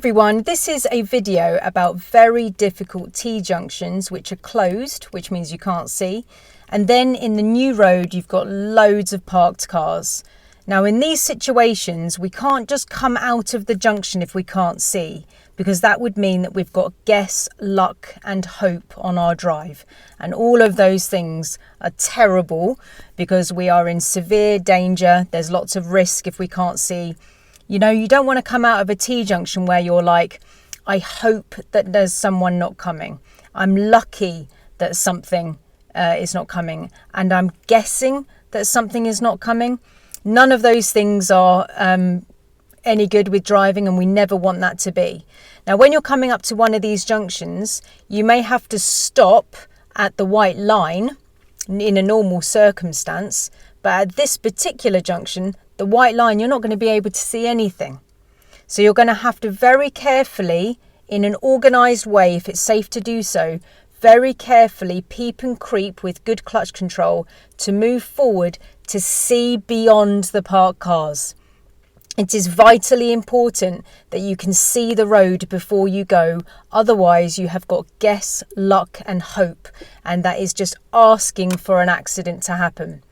everyone, this is a video about very difficult T-junctions which are closed, which means you can't see. And then in the new road, you've got loads of parked cars. Now in these situations, we can't just come out of the junction if we can't see, because that would mean that we've got guess, luck and hope on our drive. And all of those things are terrible because we are in severe danger. There's lots of risk if we can't see. You know, you don't want to come out of a T-junction where you're like, I hope that there's someone not coming. I'm lucky that something is not coming. And I'm guessing that something is not coming. None of those things are any good with driving, and we never want that to be. Now, when you're coming up to one of these junctions, you may have to stop at the white line in a normal circumstance. But at this particular junction, the white line, you're not going to be able to see anything. So you're going to have to very carefully, in an organised way, if it's safe to do so, very carefully peep and creep with good clutch control to move forward to see beyond the parked cars. It is vitally important that you can see the road before you go. Otherwise, you have got guess, luck and hope. And that is just asking for an accident to happen.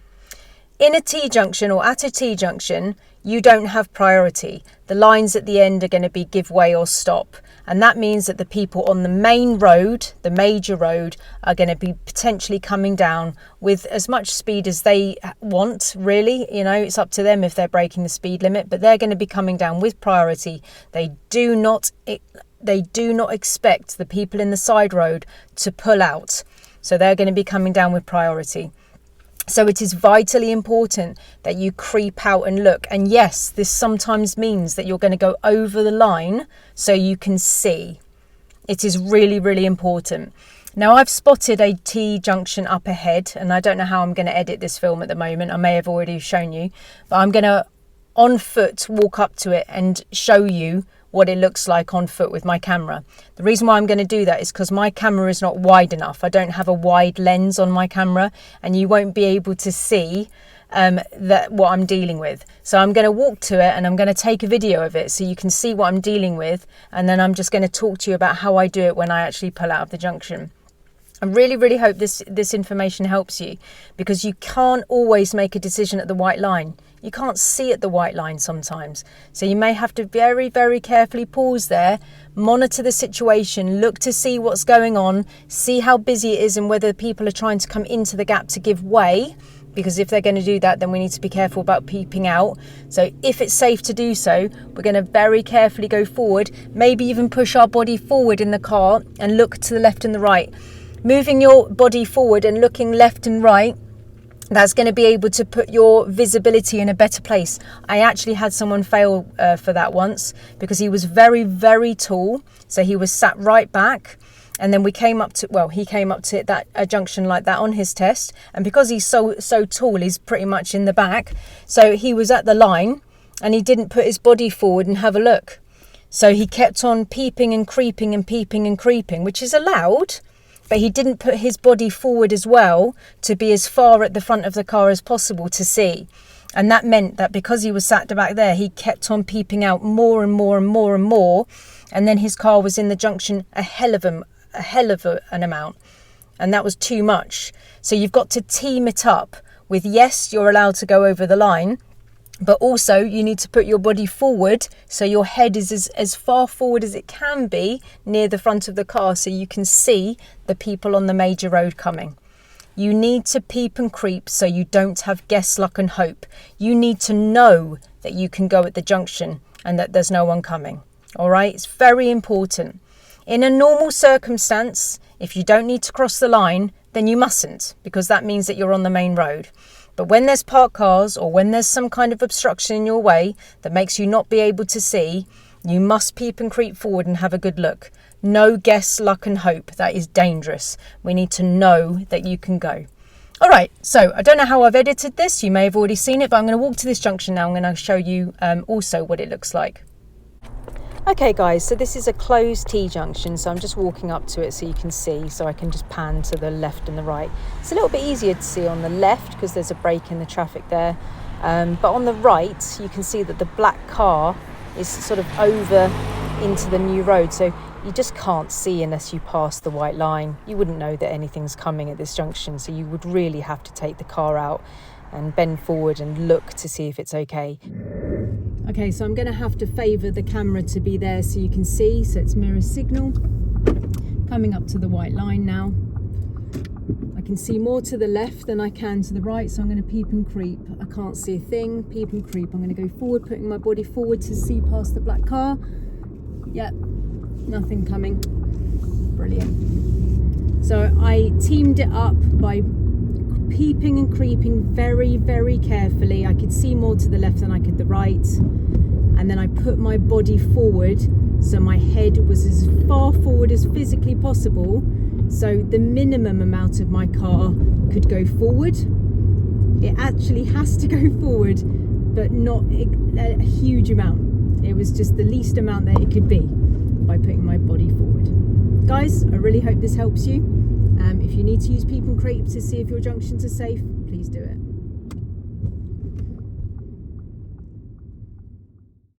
In a T-junction or at a T-junction, you don't have priority. The lines at the end are going to be give way or stop. And that means that the people on the main road, the major road, are going to be potentially coming down with as much speed as they want, really. You know, it's up to them if they're breaking the speed limit, but they're going to be coming down with priority. They do not expect the people in the side road to pull out. So they're going to be coming down with priority. So it is vitally important that you creep out and look. And yes, this sometimes means that you're going to go over the line so you can see. It is really, really important. Now, I've spotted a T-junction up ahead, and I don't know how I'm going to edit this film at the moment. I may have already shown you, but I'm going to on foot walk up to it and show you what it looks like on foot with my camera. The reason why I'm going to do that is because my camera is not wide enough. I don't have a wide lens on my camera, and you won't be able to see what I'm dealing with. So I'm going to walk to it and I'm going to take a video of it so you can see what I'm dealing with, and then I'm just going to talk to you about how I do it when I actually pull out of the junction. I really, really hope this information helps you, because you can't always make a decision at the white line. You can't see at the white line sometimes. So you may have to very, very carefully pause there, monitor the situation, look to see what's going on, see how busy it is and whether people are trying to come into the gap to give way. Because if they're going to do that, then we need to be careful about peeping out. So if it's safe to do so, we're going to very carefully go forward, maybe even push our body forward in the car and look to the left and the right. Moving your body forward and looking left and right, that's going to be able to put your visibility in a better place. I actually had someone fail for that once because he was very, very tall. So he was sat right back. And then he came up to that a junction like that on his test. And because he's so tall, he's pretty much in the back. So he was at the line and he didn't put his body forward and have a look. So he kept on peeping and creeping and peeping and creeping, which is allowed. But he didn't put his body forward as well to be as far at the front of the car as possible to see. And that meant that because he was sat back there, he kept on peeping out more and more and more and more. And then his car was in the junction a hell of an amount. And that was too much. So you've got to team it up with, yes, you're allowed to go over the line, but also you need to put your body forward so your head is as far forward as it can be near the front of the car so you can see the people on the major road coming. You need to peep and creep so you don't have guess, luck and hope. You need to know that you can go at the junction and that there's no one coming. All right? It's very important. In a normal circumstance, if you don't need to cross the line, then you mustn't, because that means that you're on the main road. But when there's parked cars or when there's some kind of obstruction in your way that makes you not be able to see, you must peep and creep forward and have a good look. No guess, luck and hope. That is dangerous. We need to know that you can go. All right, so I don't know how I've edited this. You may have already seen it, but I'm going to walk to this junction now. I'm going to show you also what it looks like. Okay guys, so this is a closed T-junction, so I'm just walking up to it so you can see, so I can just pan to the left and the right. It's a little bit easier to see on the left because there's a break in the traffic there, but on the right you can see that the black car is sort of over into the new road, so you just can't see unless you pass the white line. You wouldn't know that anything's coming at this junction, so you would really have to take the car out and bend forward and look to see if it's okay. Okay, so I'm going to have to favour the camera to be there so you can see. So it's mirror signal. Coming up to the white line now. I can see more to the left than I can to the right, so I'm going to peep and creep. I can't see a thing. Peep and creep. I'm going to go forward, putting my body forward to see past the black car. Yep, nothing coming. Brilliant. So I teamed it up by peeping and creeping very, very carefully. I could see more to the left than I could the right. And then I put my body forward, so my head was as far forward as physically possible, so the minimum amount of my car could go forward. It actually has to go forward, but not a huge amount. It was just the least amount that it could be by putting my body forward. Guys, I really hope this helps you. If you need to use peep and creep to see if your junctions are safe, please do it.